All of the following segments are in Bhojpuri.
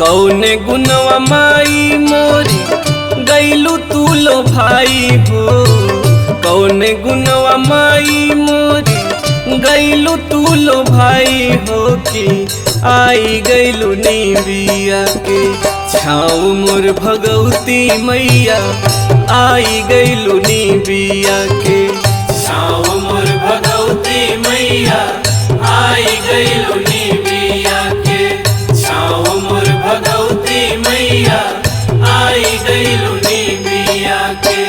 कौने गुनवा माई मोरी गैलू तू लो भाई हो। कौने गुनवा माई मोरी गैलू तू लो भाई हो कि आई गैलू निबिया के छाँव मोर भगवती मैया। आई गैलू निबिया के छाँव मोर भगवती मैया। आई गैलू निबिया के छाँव मोर भगवती मैया। आई गैलू निबिया के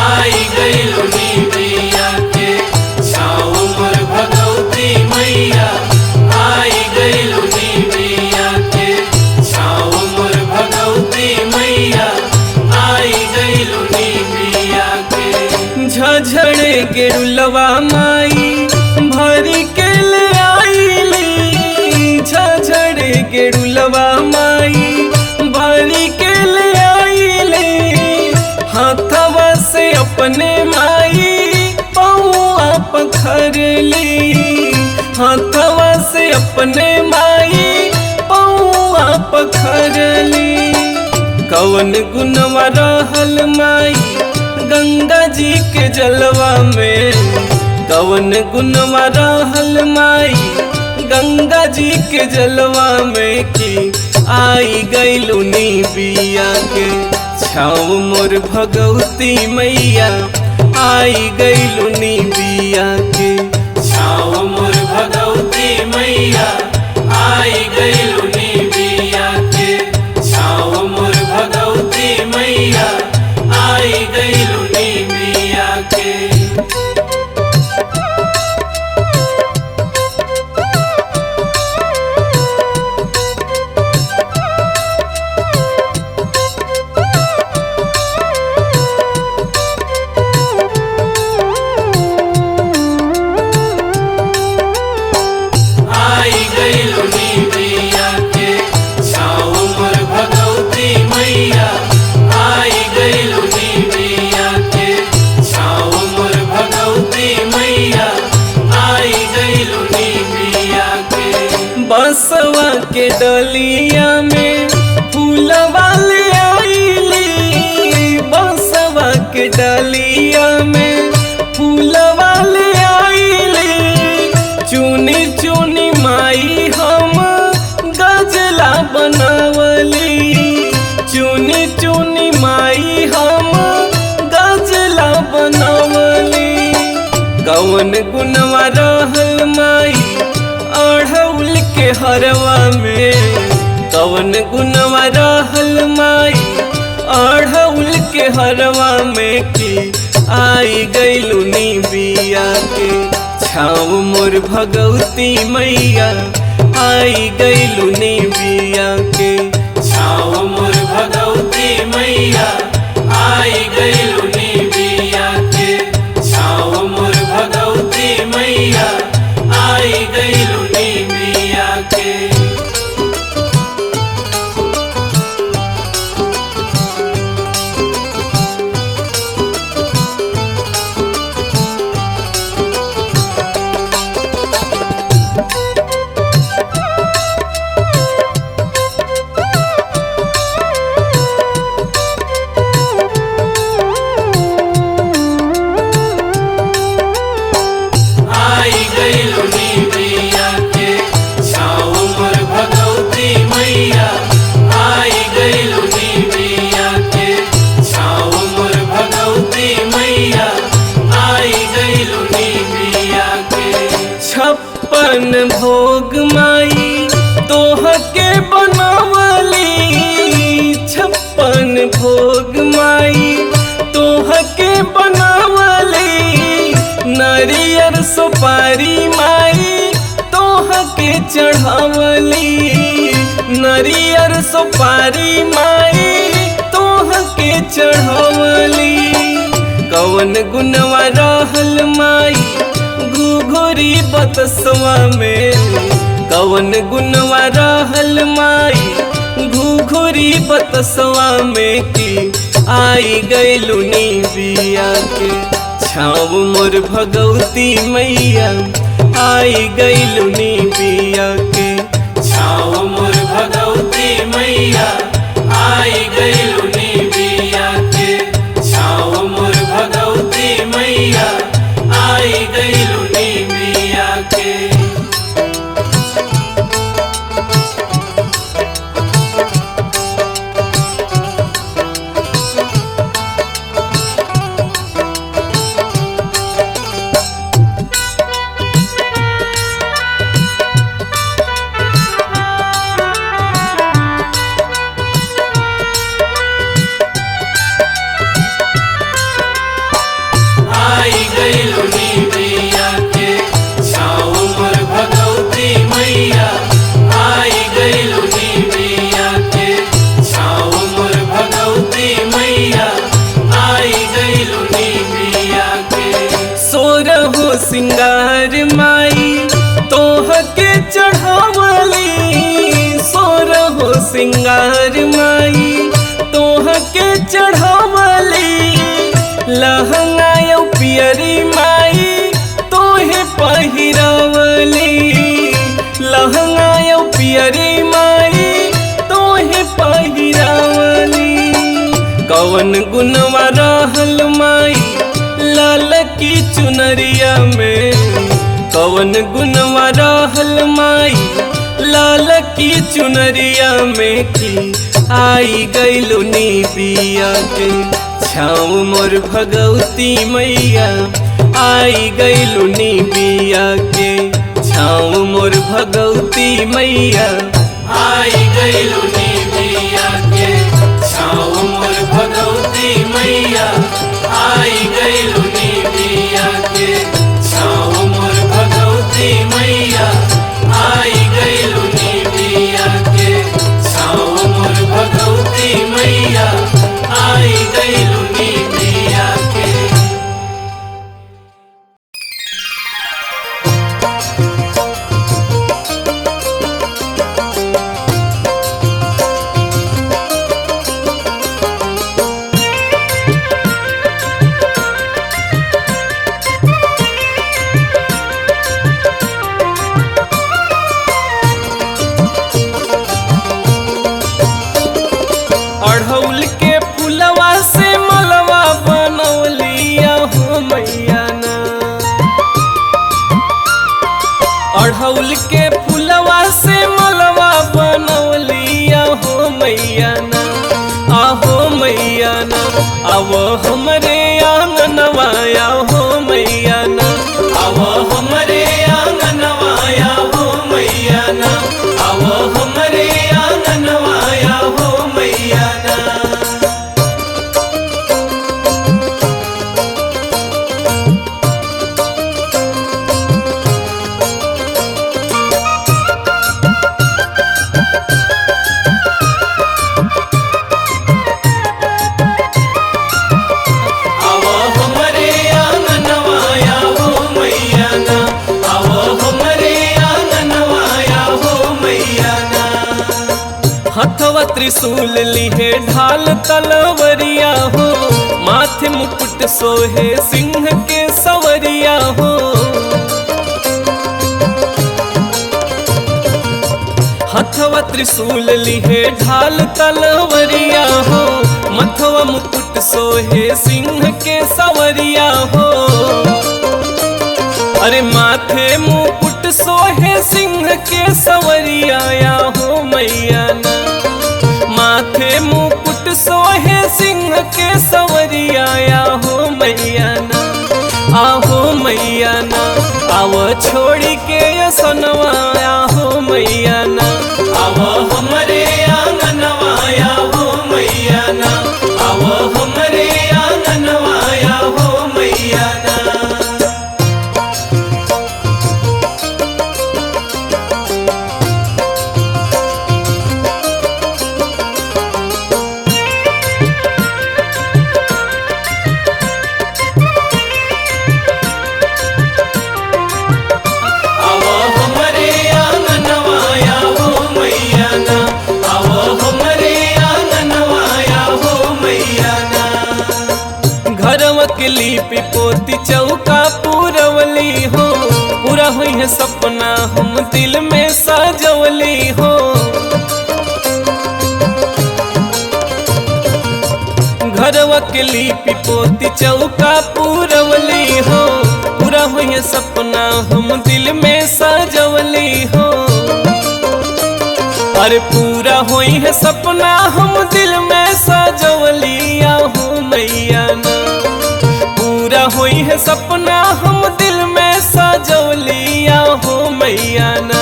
आई गैलू निबिया के छाँव मोर भगवती मैया। आई गैलू निबिया के छाँव मोर भगवती मैया। आई गैलू निबिया के झझड़े गेरुलवा माई भरी के ले आईली। झझड़े गेरुलवा माई भरी के ले आईली। हाथवा से अपने माई पौआ पखरली। हाथवा से अपने माई पौआ पखरली। कवन गुनवा रहल माई गंगा जी के जलवा में। कवन गुनवा रहल माई गंगा जी के जलवा में कि आई गैलू निबिया के छाँव मोर भगवती मैया। आई गैलू निबिया के छाँव मोर भगवती मैया। आई गैलू निबिया के छाँव मोर भगवती मैया। आई गैलू निबिया के आई गैलू निबिया के छाँव मोर भगवती मैया। आई गैलू निबिया के छाँव मोर भगवती मैया। आई गैलू निबिया के बसवा के डलिया में फूलवा ले आईली। बसवा के डलिया में फूलवा ले आईली। चुनी चुनी माई हम गजला बनावली। चुनी चुनी माई हम गजला बनावली। कवन गुनवा रहल माई अढ़ौल के हरवा में। कवन गुनवा रहल माई अढ़ौल के हरवा में कि आई गैलू निबिया के छाँव मोर भगवती मैया। आई गैलू निबिया के छाँव मोर भगवती मैया। आई गैलू निबिया के छाँव मोर भगवती मैया। आई गैलू निबिया के आई गैलू निबिया के छाँव मोर भगवती मैया। आई गैलू निबिया के छाँव मोर भगवती मैया। आई गैलू निबिया के 56 भोग माई तोह के बनावली। 56 भोग माई तोह के बनावली। नरियर सुपारी माई तोह के चढ़ावली। नरियर सुपारी माई तोह के चढ़ावली। कवन गुनवा रहल माई घुघुरी बतसवा में, कवन गुनवा रहल माई घुघुरी बतसवा में की आई गइलू निबिया के छाव मोर भगवती मैया, आई गइलू निबिया के छाव मोर भगवती मैया, आई गइलू निबिया के छाव मोर भगवती मैया, आई गइलू निबिया के। आई गइलू निबिया के छाव मोर भगवती मैया, आई गइलू निबिया के छाव मोर भगवती मैया, आई गइलू निबिया के। सोरहो सिंगार माई तोह के चढ़ावली, सोरहो सिंगार माई तोह के चढ़ावली, लहंगा पियरी माई तोहे पहिरावली, लहंगा पियरी माई तोहे पहिरावली। कवन गुनवा रहल माई लाल की चुनरिया में, कवन गुनवा रहल माई लाल की चुनरिया में की आई गइलू निबिया के छाव मोर भगवती मैया, आई गइलू निबिया के छाव मोर भगवती मैया, आई गइलू निबिया के छाव मोर भगवती मैया, आई गइलू निबिया के छाव मोर भगवती मैया, आई गइलू निबिया के छाव मोर भगवती मैया, आई गइलू निबिया के। अढ़ौल के फुलवा से मलवा बनौलिया हो मैया ना, अढ़ौल के फुलवा से मलवा बनौलिया हो मैया ना, आहो मैया ना अब हमरे आंगनवा हो मैया ना, अब हमरे आंगनवा हो मैया ना, अब हमरे आंगनवा हो मैया ना। अब हमरे आंगनवा हो मैया ना, अब हमरे आंगनवा हो मैया ना। हथवा त्रिशूल लिहे ढाल तलवरिया हो, माथे मुकुट सोहे सिंह के सवरिया हो, हथवा त्रिशूल लिहे ढाल तलवरिया हो, मथवा मुकुट सोहे सिंह के सवरिया हो। अरे माथे मुकुट सोहे सिंह के सवरिया हो मैया ना, माथे मुकुट सोहे सिंह के सवरिया हो मैया ना, आहो मैया ना आव छोड़ी के सनवाया हो मैया ना, अब हमरे आंगनवा हो मैया ना, अब हमरे आंगनवा हो मैया ना। है सपना हम दिल में सजवली हो। घरवा के लिपि पोती चौका पूरवली हो। पूरा हुई सपना हम दिल में सजवली हो। अरे पूरा हुई है सपना हम दिल में सजवली आहो मैया ना। पूरा हुई है सपना हम दिल में सजवली आहो मैया ना।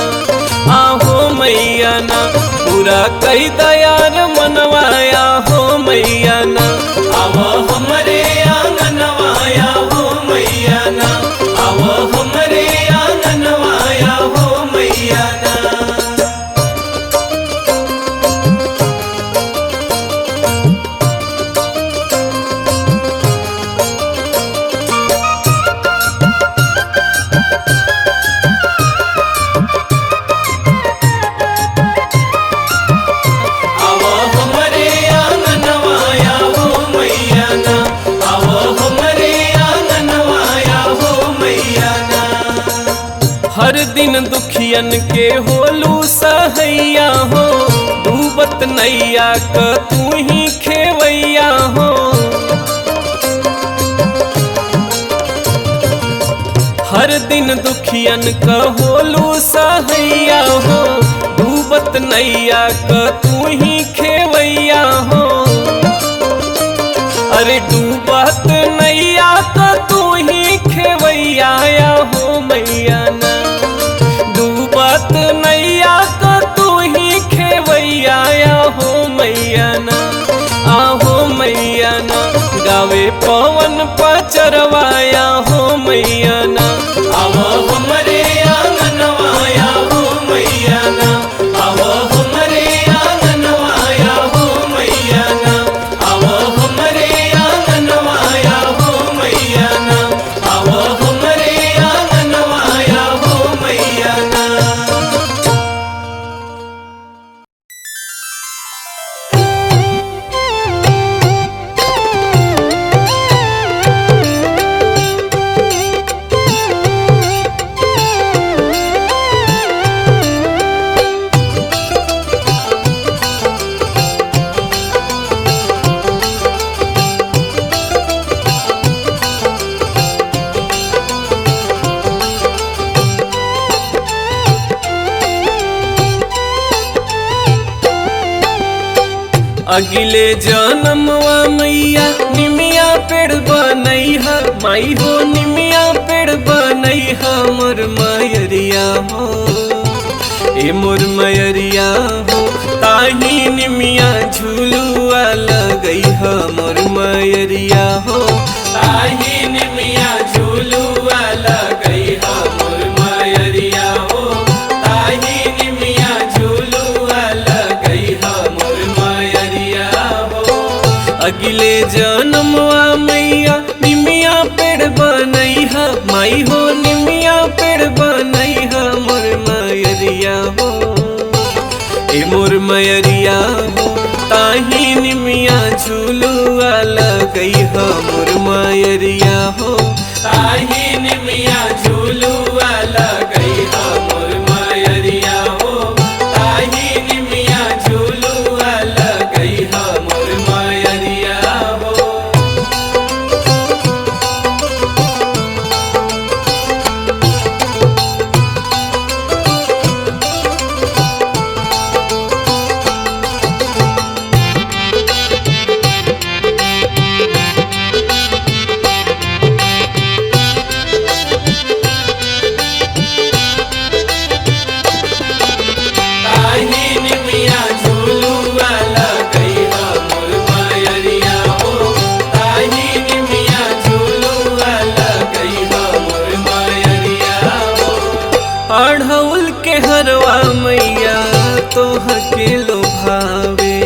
आहो मैया ना पूरा कई दयार मनवाया हो मैया ना। आव हमरे आंगनवाया हो मैया ना। आव हमरे आंगनवाया हो मैया ना। हर दिन दुखियन के होलू सहैया हो। डूबत नैया क तू ही खेवैया हो। हर दिन दुखियन क होलू सहैया हो। डूबत नैया क तू ही खेवैया हो। अरे डूबत नैया क तू ही खेवैया हो मैया ना। डूबत नैया क तू ही खेवैया हो मैया ना। आहो मैया ना गावे पवन पचरवाया हो मैया ना। आव हमरे आंगनवाया हो मैया ना। आव हमरे आंगनवाया हो मैया ना। आव हमरे आंगनवाया हो मैया ना। आव हमरे आंगनवाया हो मैया ना। अगिले जन्मवा मैया निमिया पेड़ बनैहा। माई हो निमिया पेड़ बनैहा मोर मयरिया हो। ए मोर मयरिया हो ताही निमिया झूलुआ लगैहा मोर मयरिया हो। ताही निमिया झूलुआ लगैहा मोर मयरिया हो। ताही निमिया झूलुआ लगैहा मोर मयरिया हो। अगिले जन्मवा मैया निमिया पेड़ बनैहा। माई हो निमिया पेड़ बनैहा मोर मयरिया हो। ए मोर मयरिया हो ताही निमिया झूलुआ लगैहा मोर मयरिया हो। ताही निमिया झूलुआ लगैहा मोर मयरिया हो। ताही निमिया झूलुआ लगैहा मोर मयरिया हो। अढ़ौल के हरवा मैया तोह के लोभावे।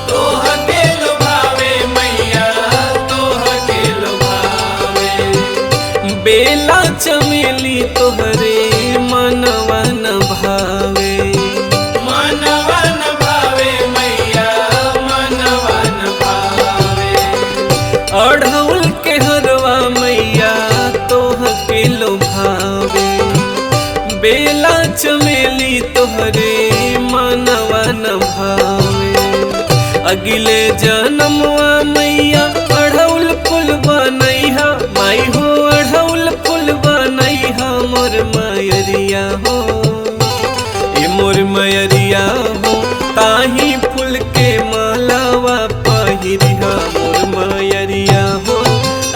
तोह के लोभावे मैया तोह के लोभावे। बेला चमेली तोहरे मनवा न भावे। मनवा न भावे मैया मनवा न भावे। अढ़ौल के हरवा मैया तोह के लोभावे। अगिले जन्मवा मैया अढ़ौल फूल बनैहा माई हो अढ़ौल फूल बनैहा मोर मयरिया हो ए मोर मयरिया हो ताही फूल के मालावा पहिरिहा मोर मयरिया हो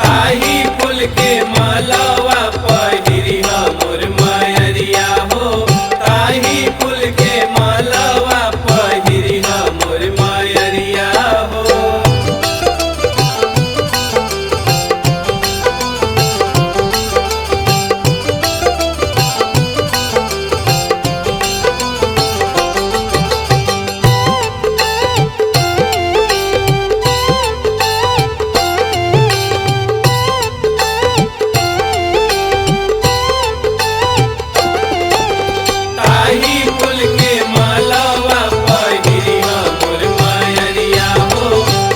ताही फूल के मालावा पहिरिहा मोर मयरिया हो ताही फूल के मालावा पहिरिहा मोर मयरिया हो ताही फूल के मालावा पहिरिहा मोर मयरिया हो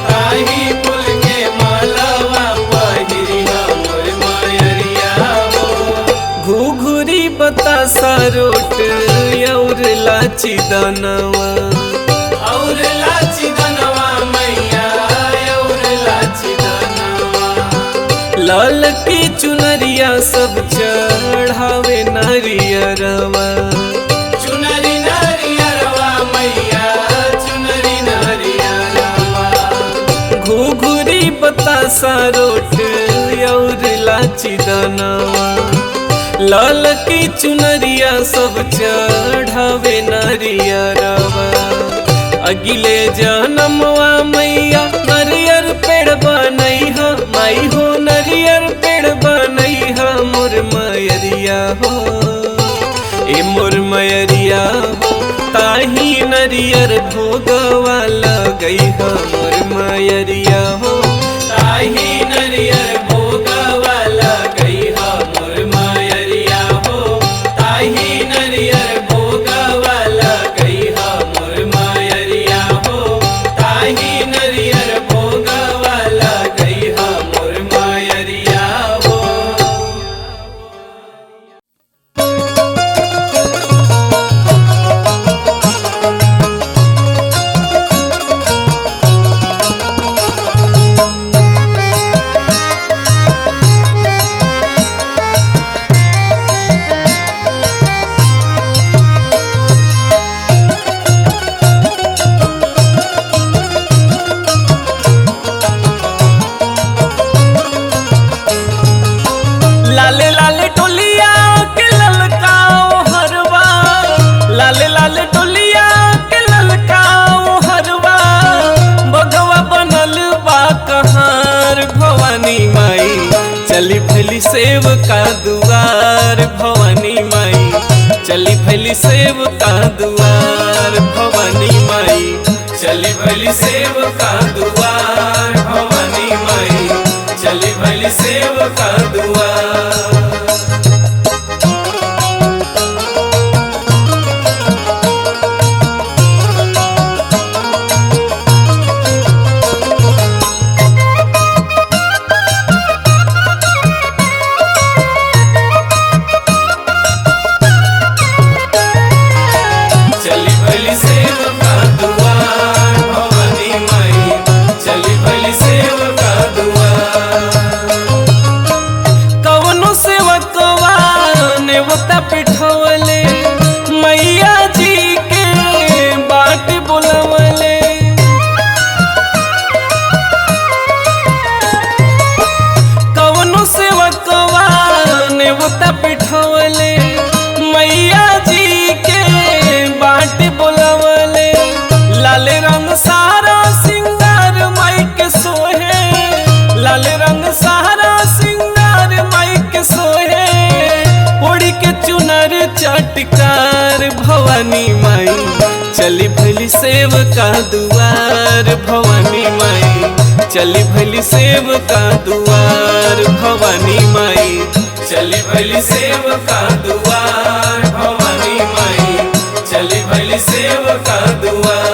ताही फूल के मालावा पहिरिहा मोर मयरिया हो घुघुरी बतासा रोट और लाची दानवा और लाची दनवा मैया और लाची दनवा लाल की चुनरिया सब चढ़ावे नारियरवा चुनरी नारियरवा मैया चुनरी नारियरवा घुघुरी बतासा रोट और लाची दानवा लाल की चुनरिया सब चढ़ावे नारियरवा अगिले जन्मवा मैया नरियर पेड़ बनैहा माई हो नरियर पेड़ बनैहा मोर मयरिया हो ए मोर मयरिया हो ताही नरियर भोगवा लगैहा मोर मयरिया हो ताही नरियर भोगवा लगैहा मोर मयरिया हो ताही नरियर भोगवा लगैहा मोर मयरिया हो ताही नरियर भोगवा लगैहा मोर मयरिया हो लाले लाले टोलिया के ललकाओ हरवा लाले लाले टोलिया के ललकाओ हरवा बगवा बनल बा कहार भवानी माई चली भली सेव का दुआर भवानी माई चली भली सेव का दुआर भवानी माई चली भली सेव का दुआर भवानी माई चली भली सेव का दुआर चली भली सेव का दुआर भवानी माई चली भली सेव का दुआर कवनो सेवकवा नेवता पिठवले मैया जी के बाट बुलवले कवनो सेवकवा नेवता पिठवले मैया जी के बाट बुलवले लाल रंग सारा सिंगार माई के सोहे लाल रंग सारा सिंगार माई के सोहे उड़ी के चुनर चटकार भवानी माई चली भली सेव का दुआर भवानी माई चली भली सेव का दुआर भवानी माई चली भली सेव का दुआर भवानी माई चली भली सेव का दुआर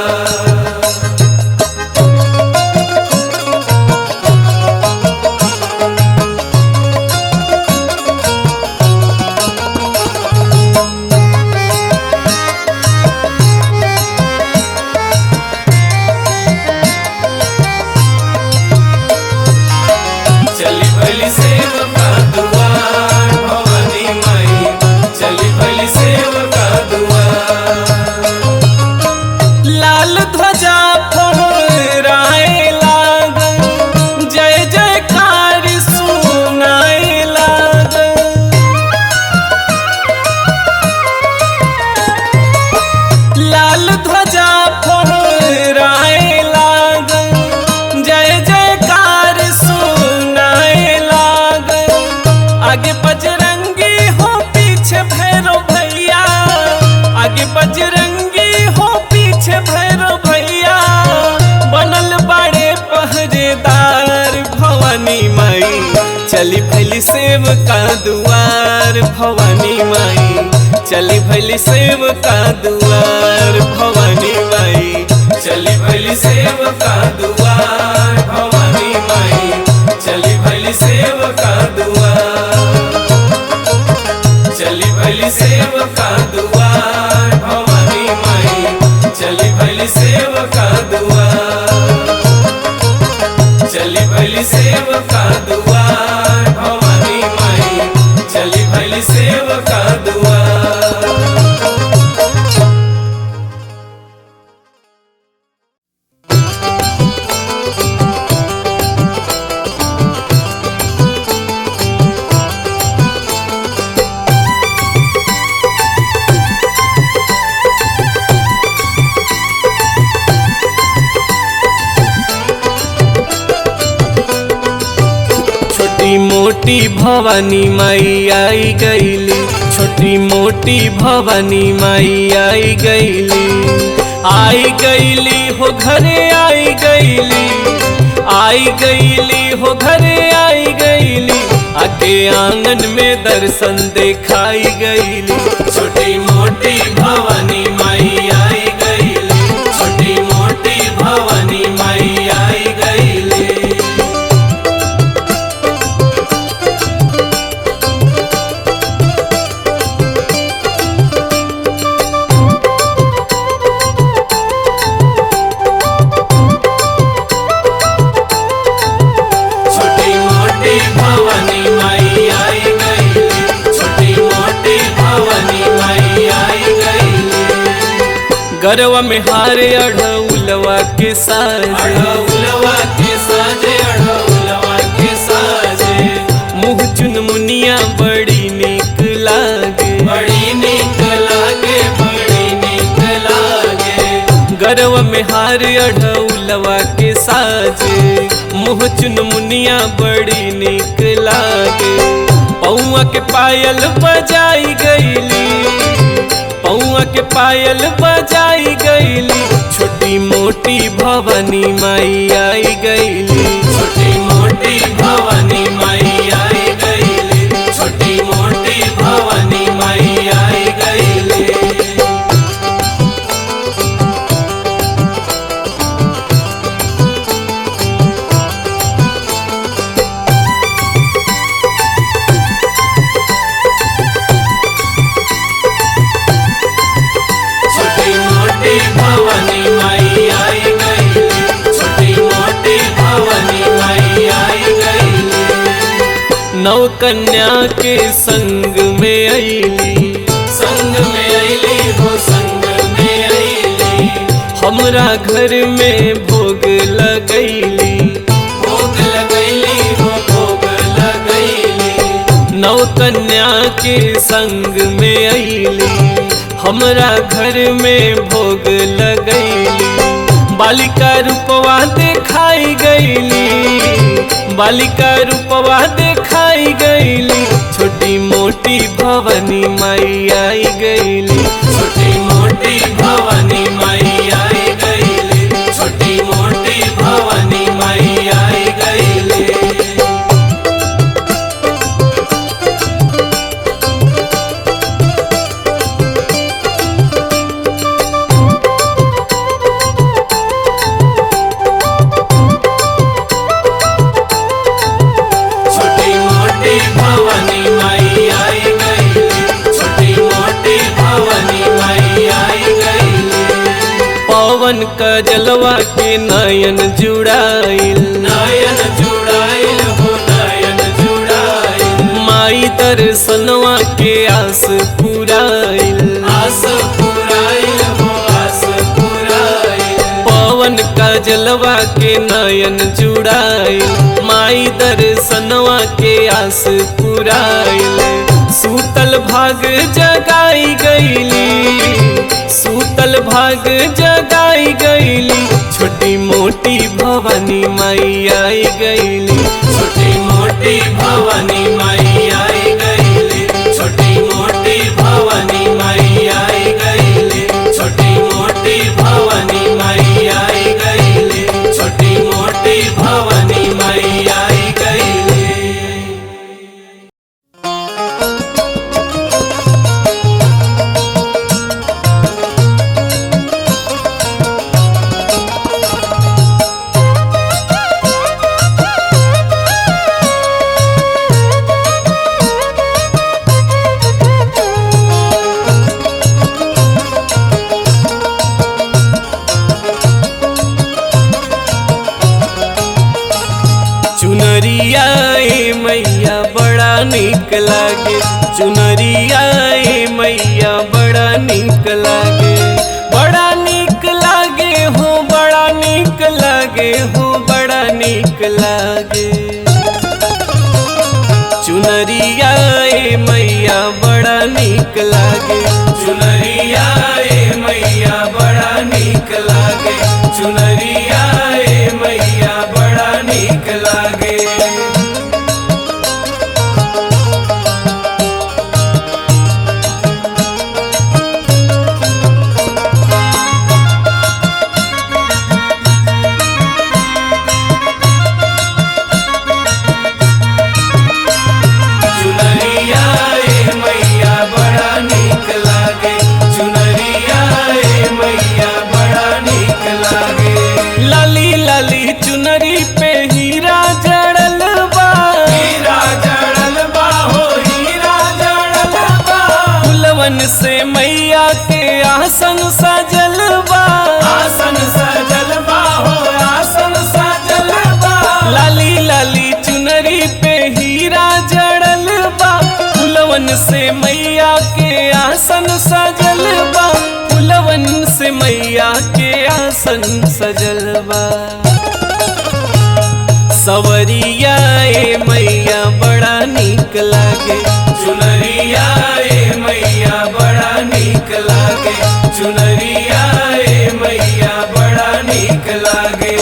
ध्वजा फहराए लागल, जय जयकार सुनाए लागल। लाल ध्वजा फहराए लागल, जय जयकार सुनाए लागल। आगे बजरंगी हो पीछे भैरव भैया, आगे बजरंगी हो पीछे भैरव भैया। बनल बड़े पहरेदार भवानी माई, चली भैली सेव का दुआर भवानी माई, चली भैली सेव का दुआर भवानी माई, चली भली सेव का दुआर भवानी माई, चली भली सेव का दुआर, चली भली सेव का दुआर भवानी माई, चली भली सेव का दुआर, चली भली सेव का दुआर भवानी माई, चली भली सेव का दुआर। छोटी मोटी भवानी माई आई गईली, छोटी मोटी भवानी माई आई गईली। आई गईली हो घरे आई गईली, आई गईली हो घरे आई गईली। आके आंगन में दर्शन दिखाई गईली। छोटी मोटी भवानी माई आई गईली, छोटी मोटी भवानी माई आई गईली। छोटी मोटी भवानी माई आई गईली, छोटी मोटी भवानी माई आई गईली। गरवा में हार अढ़उलवा के साजे, अढ़उलवा के साजे, अढ़उलवा के साजे। मुँह चुनमुनिया बड़ी नीक लागे, बड़ी नीक लागे, बड़ी नीक लागे। गरवा में हार अढ़उलवा के साजे, मुँह चुनमुनिया बड़ी नीक लागे। पौआ के पायल बजाई गईली, पौआ के पायल बजाई गईली। छोटी मोटी भवानी माई आई गईली, छोटी मोटी भवानी माई आई गईली, छोटी मोटी भवानी माई आई गईली। छोटी मोटी भवानी माई आई गईली, छोटी मोटी भवानी माई आई गईली। नौ कन्या के संग में अईली, संग में अईली हो, संग में अईली। हमरा घर में भोग लगैली, भोग लगैली हो, भोग लगैली। नौ कन्या के संग में अईली, हमरा घर में भोग लगैली। बालिका रूपवा दिखाई गईली, बालिका रूपवा दिखाई गईली। छोटी मोटी भवानी माई आई गईली, छोटी मोटी भवानी माई आई गईली, छोटी मोटी भवानी माई आई गईली। छोटी मोटी भवानी माई आई गईली, छोटी मोटी भवानी माई आई गईली। पवन का जलवा के नयन जुड़ाइल, नयन जुड़ाइल हो, नयन जुड़ाइल। माई दर्शनवा के आस पुराइल, आस पुराइल हो, आस पुराइल। पवन का जलवा के नयन जुड़ाइल माई दर्शनवा के आस पुराइल सूतल भाग जगाई गईली सूतल भाग जगाई गईली छोटी मोटी भवानी माई आई गईली छोटी मोटी भवानी माई आई गईली छोटी मोटी भवानी माई आई गईली छोटी मोटी भवानी माई आई गईली छोटी मोटी भवानी माई आई गईली। चुनरिया ए मैया बड़ा निक लागे चुनरिया ए मैया बड़ा निक लागे बड़ा निक लागे हो बड़ा निक लागे हो बड़ा निक लागे चुनरिया ए मैया बड़ा निक लागे चुनरिया ए मैया बड़ा निक लागे चुनरिया ए मैया बड़ा निक लागे। चुनरिया ए मैया बड़ा निक लागे चुनरिया ए मैया बड़ा निक लागे। लाली लाली चुनरी पे हीरा जड़ल बा हीरा जड़ल बा हो हीरा जड़ल बा फुलवन से मैया के आसन सजल बा आसन सजल बा हो आसन सजल बा। लाली लाली चुनरी पे हीरा जड़ल बा फुलवन से मैया के आसन सजल बा फुलवन से मैया के आसन सजल बा सवरिया ए मैया बड़ा निक लागे चुनरिया ए मैया बड़ा निक लागे चुनरिया ए मैया बड़ा निक लागे।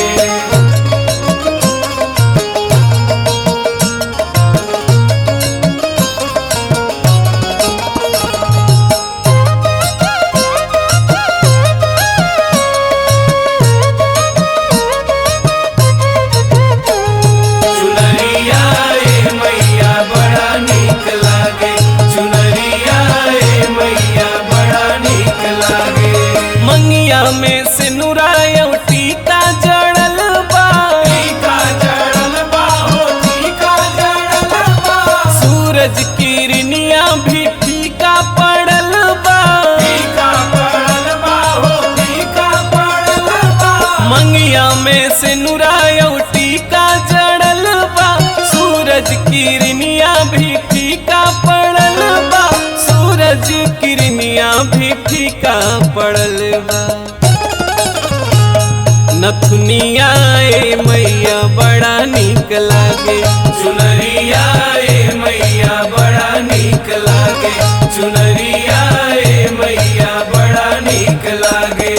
चुनरिया ए मैया बड़ा निक लागे चुनरिया ए मैया बड़ा निक लागे। मंगिया में से नुराया टीका जड़ल बा टीका जड़ल बा हो टीका जड़ल बा सूरज किरनिया भी फीका पड़ल बा टीका पड़ल बा हो टीका पड़ल बा। मंगिया में से नुराया टीका जड़ल बा सूरज किरनिया भी फीका पड़ल बा सूरज किरनिया भी फीका पड़ल बा नथुनिया ए मैया बड़ा निक लागे चुनरिया ए मैया बड़ा निक लागे चुनरिया ए मैया बड़ा निक लागे।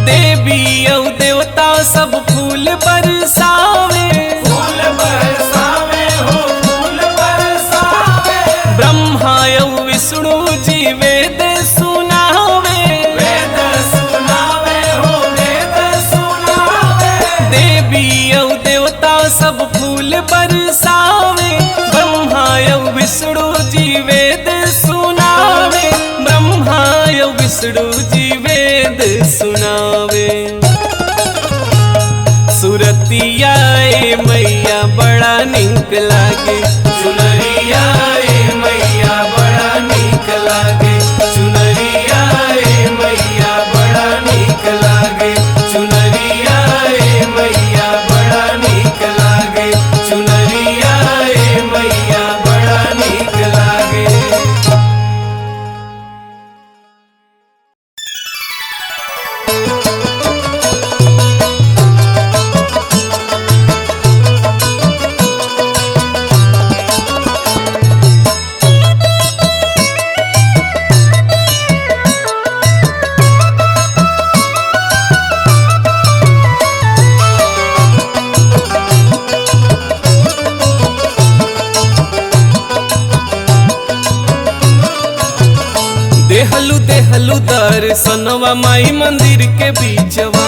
देवी और देवता सब फूल बरसावे फूल बरसावे हो फूल बरसावे ब्रह्मा और विष्णु जी वेद सुनावे वेद सुनावे हो वेद सुनावे। देवी और देवता सब फूल बरसावे ब्रह्मा और विष्णु जी वेद सुनावे ब्रह्मा और विष्णु जी वेद सुनावे सूरत सूरतिया ए मैया बड़ा निक लागे। चुनरिया ए मैया बड़ा नीक लागे। चुनरिया ए मैया बड़ा नीक लागे। चुनरिया ए मैया बड़ा नीक लागे। चुनरिया ए मैया बड़ा नीक लागे। देहलू देहलू दर्शनवा माई मंदिर के बीचवा।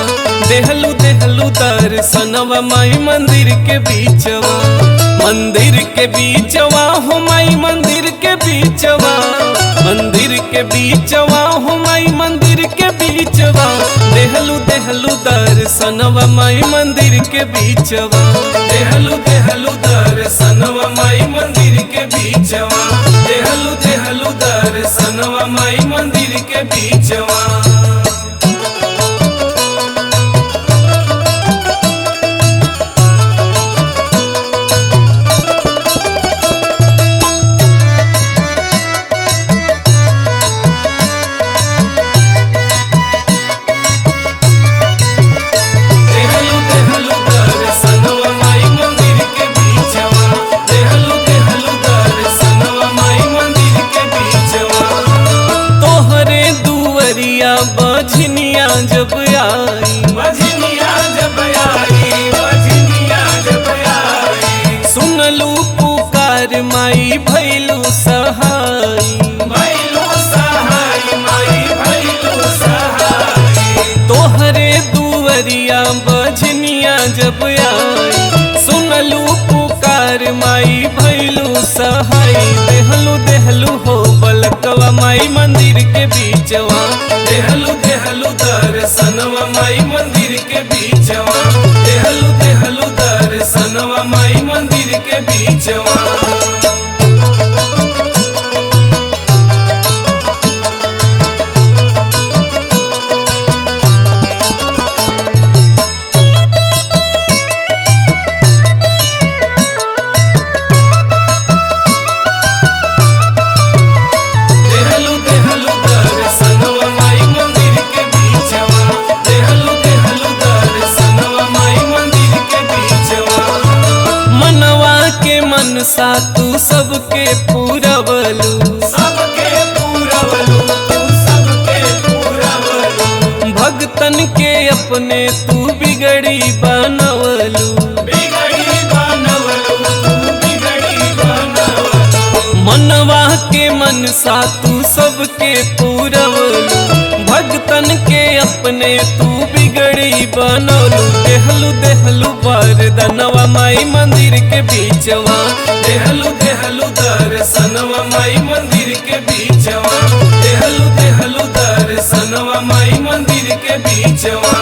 देहलू देहलू दर्शनवा माई मंदिर के बीचवा। मंदिर के बीचवा हो माई मंदिर के बीचवा। मंदिर के बीचवा हो माई मंदिर के बीचवा। देहलू देहलू दर्शनवा माई मंदिर के बीचवा। देहलू देहलू दर्शनवा माई मंदिर के बीचवा। देहलू देहलू दर्शनवा माई मंदिर के बीचवा। बझनिया जब आई। बझनिया जब आई। बझनिया जब आई। सुनलू पुकार माई भैलू सहाय। भैलू सहाय माई भैलू सहाय। तोहरे दुवरिया बझनिया जब आई। सुनलू पुकार माई भैलू सहाय। देहलू देहलू हो बलकवा माई मंदिर के बीचवा। देहलू देहलू दर्शनवा माई मंदिर के बीचवा। देहलू देहलू दर्शनवा माई मंदिर के बीचवा। मनसा तू सबके पूरवलू। सबके पूरवलू तू सबके पूरवलू। भगतन के अपने तू बिगड़ी बनवलू। बिगड़ी बनवलू तू बिगड़ी बनवलू। मनवा के मनसा तू सबके पूरवलू। भगतन के अपने तू बिगड़ी बनवलू। देहलू देहलू वरदनवा माई मंदिर के बीचवा। देहलू देहलू दर्शनवा माई मंदिर के बीचवा। देहलू देहलू दर्शनवा माई मंदिर के बीचवा।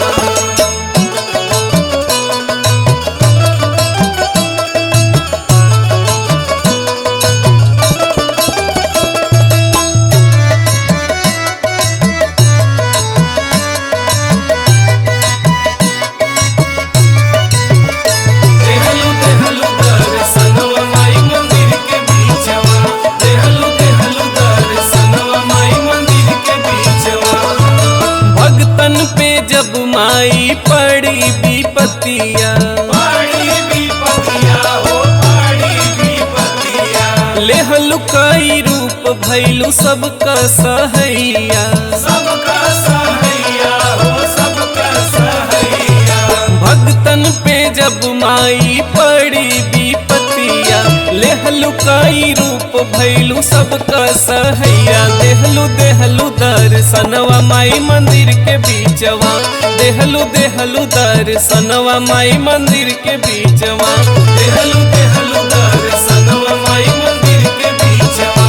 माई पड़ी विपतिया। पड़ी विपतिया हो पड़ी विपतिया। लेहलू कई रूप भैलू सबका सहैया। सबका सहैया हो सबका सहैया। भगतन पे जब माई पड़ी विपतिया। लेहलू कई रूप भैलू सबका सहैया। देहलू देहलू दर्शनवा माई मंदिर के बीचवा। देहलू देहलू दर्शनवा माई मंदिर के बीचवा। देहलू देहलू दर्शनवा माई मंदिर के बीचवा।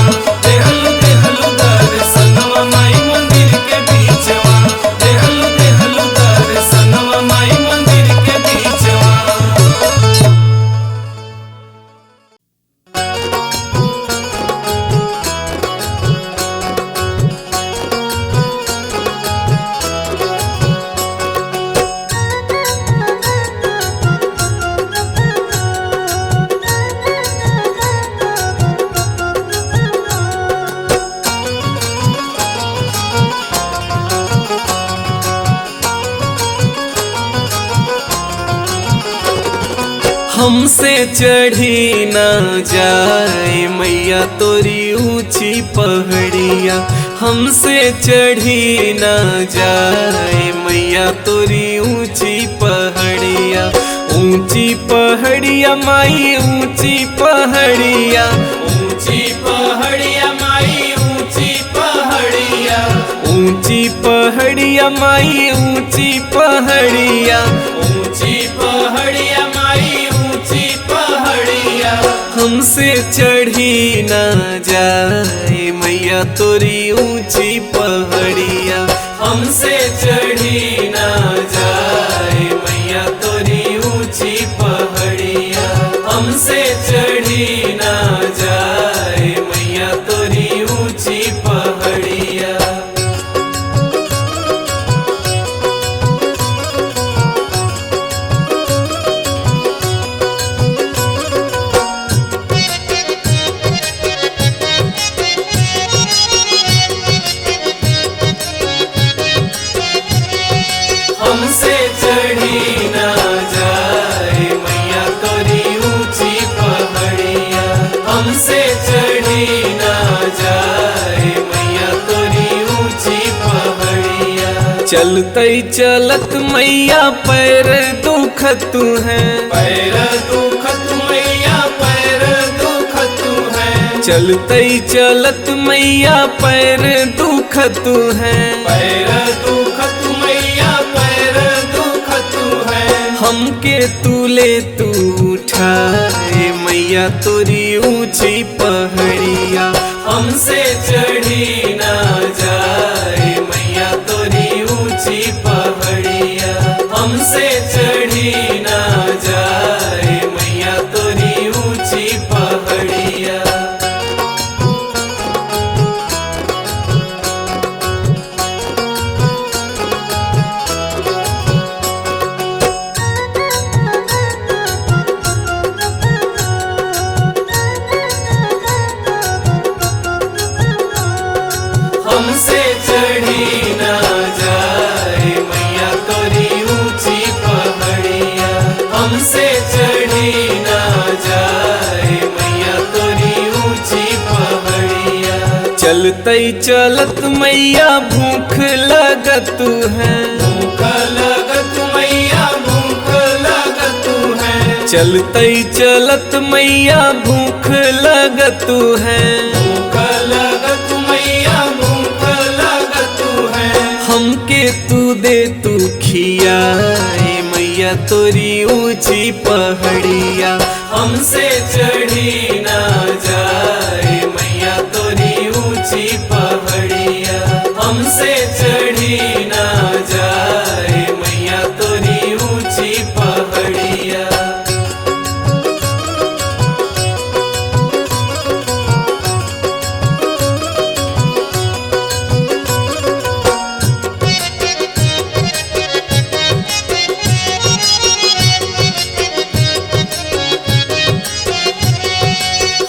देहलू देहलू दर्शनवा माई मंदिर के बीचवा। देहलू देहलू दर्शनवा माई मंदिर के बीचवा। हमसे चढ़ी ना जाए मैया तोरी ऊंची पहाड़िया, हमसे चढ़ी ना जाए मैया तोरी ऊंची पहाड़िया। ऊंची पहाड़िया माई ऊंची पहाड़िया, ऊंची पहाड़िया माई ऊंची पहाड़िया, ऊंची पहाड़िया माई ऊंची पहाड़िया। ऊंची पहाड़िया माई ऊंची पहाड़िया। हमसे चढ़ी ना जाए मैया तोरी ऊंची पहाड़िया, हमसे चढ़ी ना जाए मैया तोरी ऊंची पहाड़िया, हमसे चढ़ी ना जाए मैया तोरी ऊंची पहाड़िया। हमसे चढ़ी ना जाए मैया तोरी ऊंची पहाड़िया, हमसे चढ़ी ना जाए मैया तोरी ऊंची पहाड़िया। चलते चलत मैया पैर दुखत है, पैर दुखत मैया पैर दुखत है, चलते चलत मैया पैर दुखत है। पैर दुखत मैया पैर दुखत है। हमके तूले तू उठाए मैया तोरी ऊंची पहाड़िया, हमसे चढ़ी ना जाए मैया तोरी ऊंची पहाड़िया, हमसे चढ़ी ना जाए मैया तोरी ऊंची पहाड़िया। हमसे चढ़ी ना जाए मैया तोरी ऊंची पहाड़िया, हमसे चढ़ी ना जाए मैया तोरी ऊंची पहाड़िया। चलते चलत मैया भूख लगत है, भूख लगत मैया भूख लगत है, चलते चलत मैया भूख लगत है। भूख लगत मैया भूख लगत है। हमके तू दे तू खियाए मैया तोरी ऊंची पहाड़िया, हमसे चढ़ी ना जाए मैया तोरी ऊंची पहाड़िया, हमसे चढ़ी ना जाए मैया तोरी ऊंची पहाड़िया।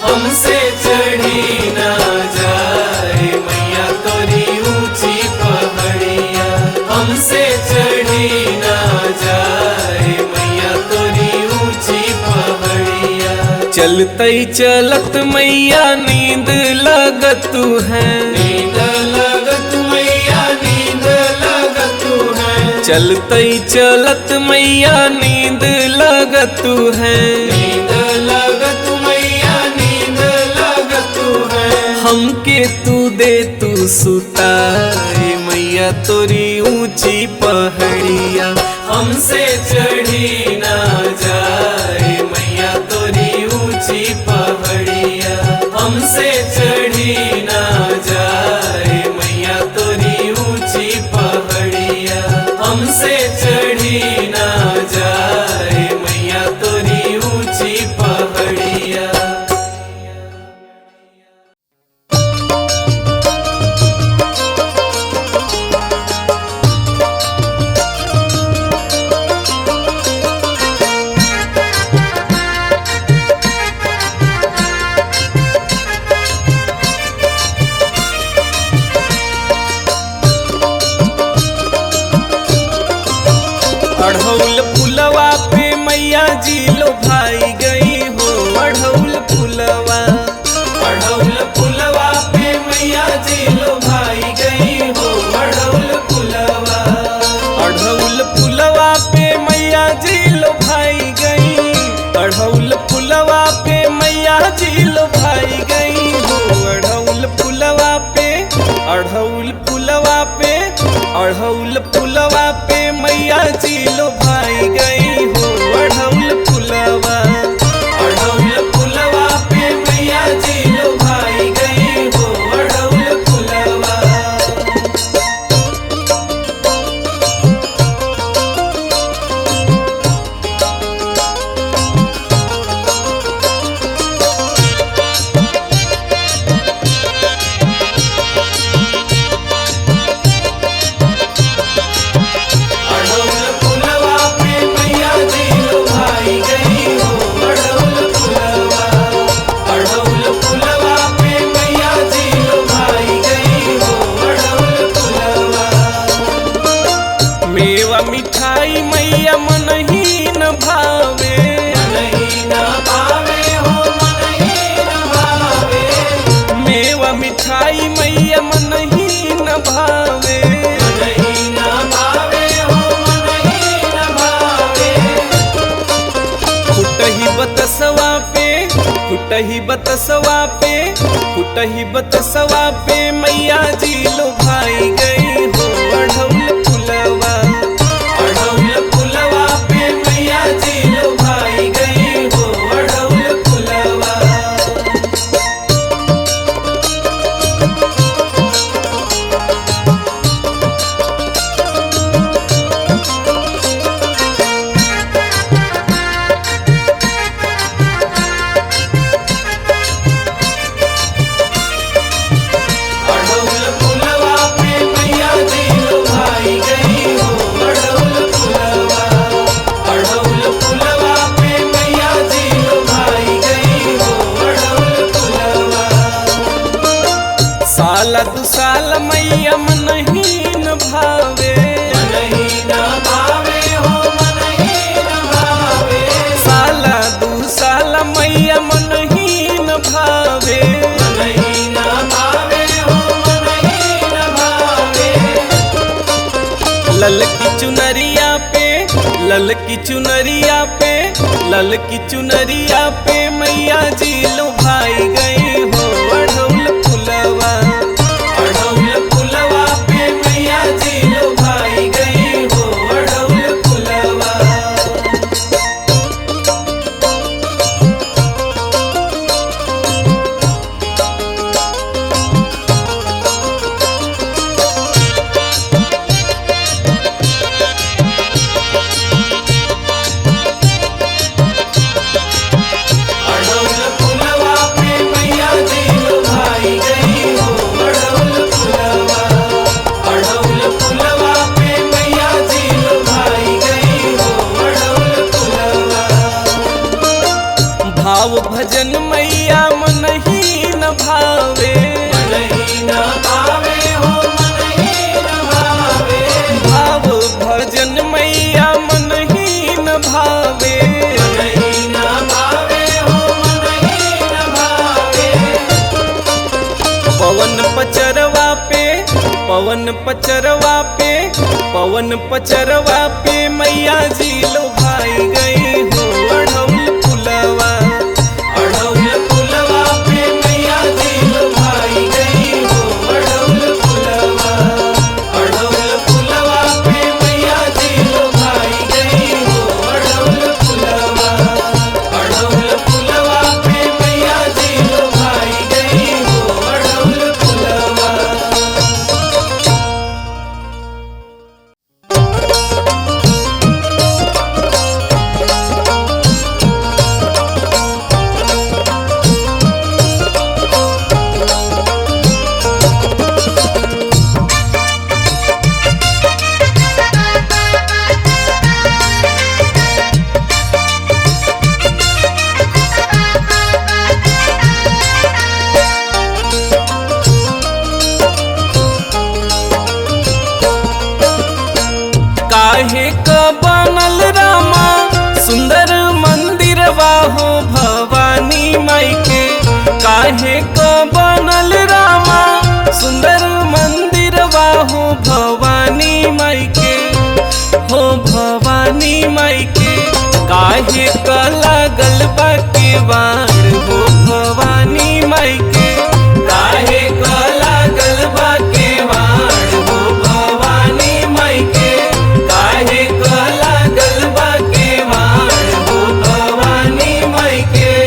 हमसे चढ़ी ना जाए मैया तोरी ऊंची पहाड़िया, हमसे चढ़ी ना जाए मैया तोरी ऊंची पहाड़िया। चलते चलत मैया नींद लगत है, नींद लगत मैया नींद लगत है, चलते चलत मैया नींद लगत है। नींद लगत मैया नींद लगत है। हमके तू दे तू सुताए मैया तोरी ऊंची पहाड़िया, हमसे चढ़ी ना जाए मैया तोरी ऊंची पहाड़िया, हमसे चढ़ी ना जाए मैया तोरी ऊंची पहाड़िया, हमसे चढ़ी ना जाए मैया तोरी ऊंची पहाड़िया। बतसवा पे फुटही बतसवा पे फुटही बतसवा पे मैया जी लो भाई गई हो अढ़ौल फुलवा। अढ़ौल फुलवा पे मैया जी लो भाई गई हो अढ़ौल फुलवा। साला दु साल मैया मनहीन भावे मनहीन भावे हो मनहीन भावे। साला दु साल मैया मनहीन भावे मनहीन भावे हो मनहीन भावे। ललकी चुनरिया पे ललकी चुनरिया पे ललकी चुनरिया पे मैया जी लो भाई गई हो अढ़ौल फुलवा। अढ़ौल फुलवा पे मैया जी लो भाई गई हो अढ़ौल फुलवा। भाव भजन मैया मनहीन भावे मनहीन भावे हो मनहीन भावे। भाव भजन मैया मनहीन भावे मनहीन भावे हो मनहीन भावे। पवन पचरवा पे पवन पचरवा पे पवन पचरवा पे मैया जी लो भाई गई हो अढ़ौल फुलवा। अढ़ौल फुलवा पे मैया जी लो भाई गई हो अढ़ौल फुलवा। अढ़ौल फुलवा पे मैया जी लो भाई गई हो अढ़ौल फुलवा। अढ़ौल फुलवा पे मैया जी लो भाई गई हो अढ़ौल फुलवा। काहे क बनल रामा सुंदर मंदिरवा हो भवानी माई के। काहे क बनल रामा सुंदर मंदिरवा हो भवानी माई के हो भवानी माई के। काहे क लागल बा केवाड़ हो भवानी माई के। काहे क लागल बा केवाड़ हो भवानी माई के। काहे क लागल बा केवाड़ हो भवानी माई के।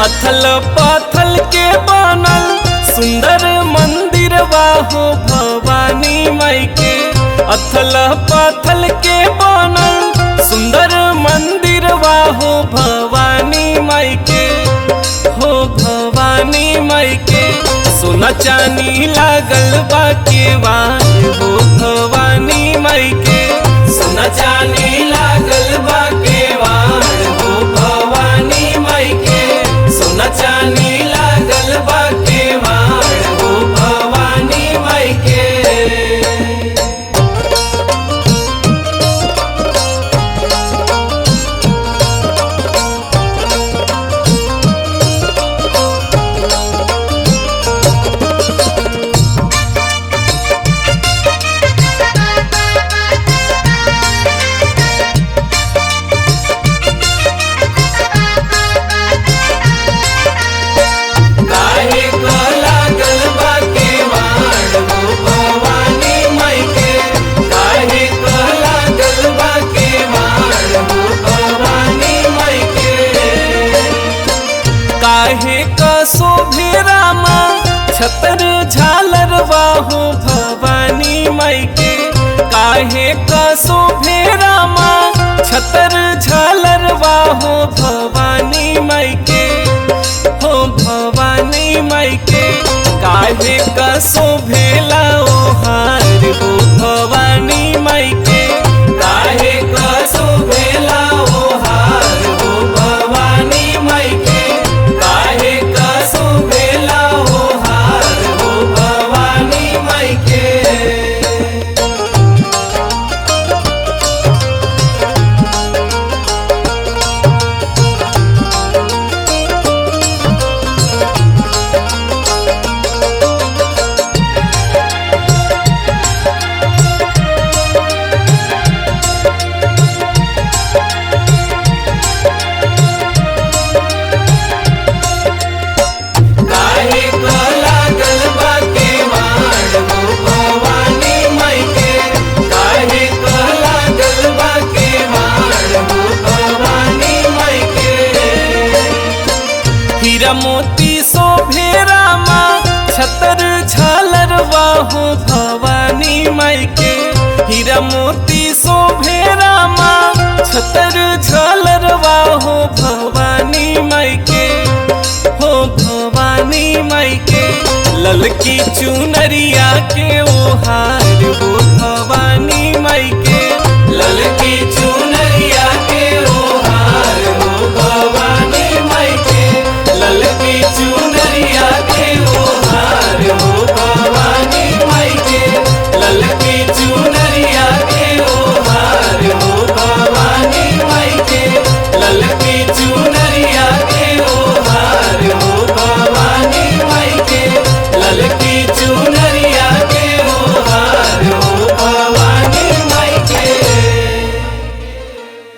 अथल पाथल के बनल सुंदर मंदिरवा हो भवानी माई के। अथल पाथल के बनल सुंदर मंदिरवा हो भवानी माई के हो भवानी माई के। सोना सोना चानी लागल बा केवाड़ हो भवानी माई के। सोना चानी लागल बा केवाड़ हो भवानी माई के। सोना चानी लागल बा केवाड़ हो भवानी माई के। काहे को लागल बा केवाड़ हो भवानी माई के। काहे को लागल बा केवाड़ हो भवानी माई के। काहे का शोभे रामा छतर झालर बाहो भवानी माई के। काहे का शोभे रामा छतर झालर बाहो भवानी माई के। हो भवानी माई के। काहे का शोभेला ओहार हो भवानी माई के। काहे को शोभेला ओहार हो भवानी माई के। काहे को शोभेला ओहार हो भवानी माई के। काहे को लागल बा केवाड़ हो भवानी माई के। काहे को लागल बा केवाड़ हो भवानी माई के। हीरा मोती शोभे रामा छतर झालर बाहो भवानी माई के। हीरा मोती शोभे रामा छतर झालर बाहो भवानी माई के। हो भवानी माई के। ललकी चुनरिया के ओहार